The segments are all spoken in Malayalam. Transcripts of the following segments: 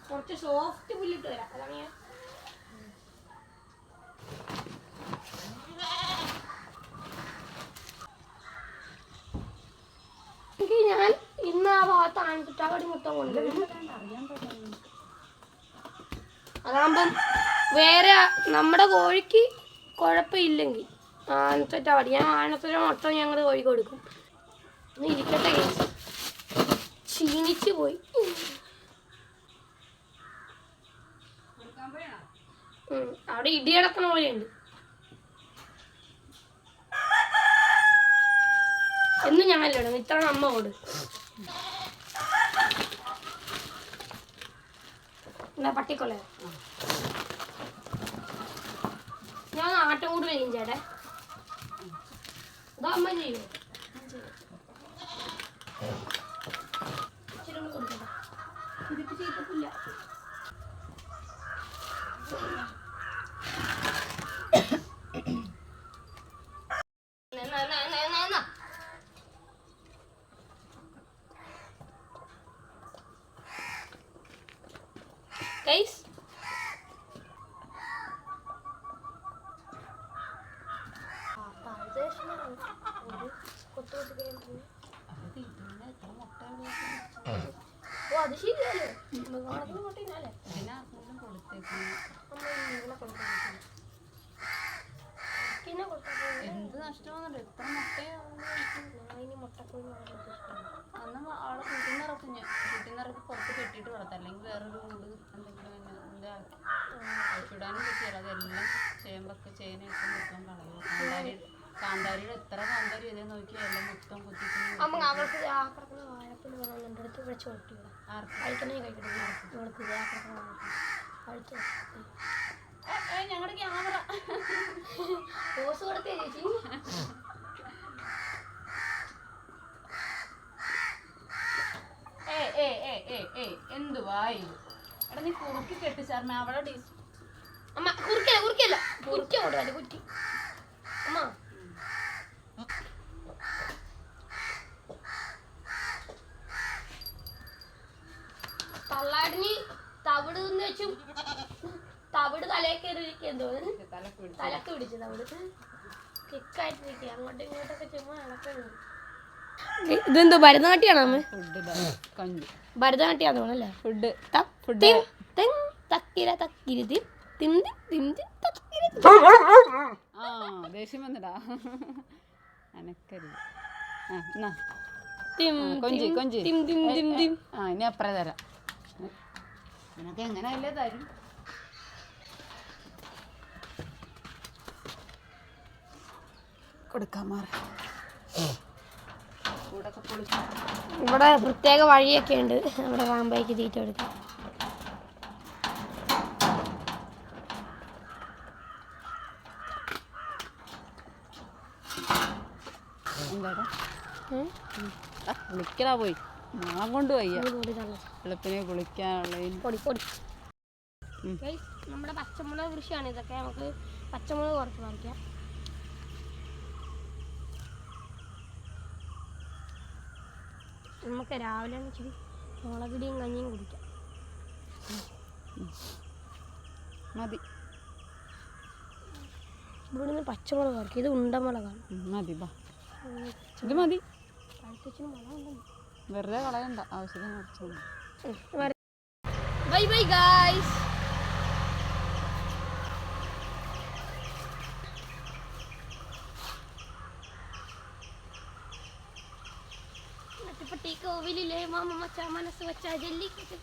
കുറച്ച് സോഫ്റ്റ് പുല്ലിട്ട് വരാം. അതാണ് ഞാൻ ഇന്ന് ആ ഭാഗത്ത് ആൺകുറ്റാവടി മൊത്തം കൊണ്ടുവരും. അതാകുമ്പം വേറെ നമ്മുടെ കോഴിക്ക് കുഴപ്പമില്ലെങ്കിൽ ആനത്തൊറ്റാവടി, ഞാൻ ആനത്തൊറ്റ മൊത്തം ഞങ്ങൾ കോഴി കൊടുക്കും. ഒന്ന് ഇരിക്കട്ടെ, ക്ഷീണിച്ചു പോയി. അവിടെ ഇടി കിടക്കണ പോലെയുണ്ട്. എന്നും ഞങ്ങളല്ലേ ഇത്ര അമ്മ ഓട്. എന്നാ പട്ടിക്കൊള്ള ഞാൻ ആട്ടം കൂടി വരും ചേട്ടേ. ഇതാ അമ്മ ചെയ്യുമോ? ഇച്ചിരി കൊടുക്കട്ടെ, ഇതിട്ട് ചെയ്തിട്ടില്ല. Guys, അത് ശരിയല്ലേ, കൊട്ടിനാലേ എന്ത് നഷ്ടമാണല്ലോ. എത്ര മുട്ടയിനി മുട്ടക്കോഴി അന്ന് അവളെ കൂട്ടുന്നറക്ക് പുറത്ത് കെട്ടിയിട്ട് വളർത്താം, അല്ലെങ്കിൽ വേറൊരു കൂട് എന്തെങ്കിലും ഇടാനും പറ്റിയല്ല. അതെല്ലാം ചേമ്പൊക്കെ ചേനയൊക്കെ മൊത്തം കളയും. കാന്താരിയുടെ എത്ര കാന്താരി ഇതേ നോക്കി എല്ലാം മൊത്തം കുത്തിക്കുന്നു. ഞങ്ങളുടെ ക്യാമറ പോസ് കൊടുത്തേ ചേച്ചി. എന്തുവാ ഇത്? എടാ നീ കുറുക്കി കെട്ടിച്ചാർമ അവിടെ അമ്മ. കുറുക്കല്ല കുറുക്കി ഓടാ കുറ്റി അമ്മ. തള്ളാടിന് തവിട് വെച്ചും തവിട് തലയിൽ കയറിയിരിക്കുക, എന്തോ തലക്ക് പിടിച്ചു തവിട് കിക്കായിട്ടിരിക്കുക. അങ്ങോട്ടും ഇങ്ങോട്ടൊക്കെ ചുമ്മാ നടക്കുന്നു. ഇതെന്തോ ഭരതനാട്യാണോ അമ്മ? ഭരതനാട്യാന്ന് തോന്നല്ലേ? ദേഷ്യം വന്നടാ ഇനി അപ്പുറം തരാം. നിനക്ക് എങ്ങനെയല്ലേ തരും. കൊടുക്കാൻ മാറ ഇവിടെ പ്രത്യേക വഴിയൊക്കെ ഉണ്ട് നമ്മുടെ പാമ്പയ്ക്ക് തീറ്റ കൊടുക്കാൻ. എന്താടാ കുളിക്കടാ പോയി, നാളെ കൊണ്ട് വയ്യ വെളുപ്പിനെ കുളിക്കാനുള്ള. നമ്മുടെ പച്ചമുളക് കൃഷിയാണ് ഇതൊക്കെ. നമുക്ക് പച്ചമുളക് കുറച്ച് പറിക്കാം. നമുക്ക് രാവിലെ ഇച്ചിരി മുളകിടിയും കഞ്ഞിയും കുടിക്കാം. മതി. ഇവിടുന്ന് പച്ചമുളക് പറിക്കാം. ഇത് ഉണ്ടമുളകാണ്. മതി ബാ. ഇത് മതി, വെറുതെ കളയണ്ട, ആവശ്യത്തിന് കുറച്ച്. Bye bye guys. നട്ടിപ്പട്ടി കോവിലിലെ മാമ മച്ചാ മനസ്സ് വെച്ചാ ജല്ലിക്കെട്ട്.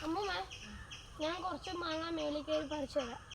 അമ്മൂമ്മ, ഞാൻ കുറച്ച് മാങ്ങ മേളിൽ കയറി പറിച്ചു തരാം.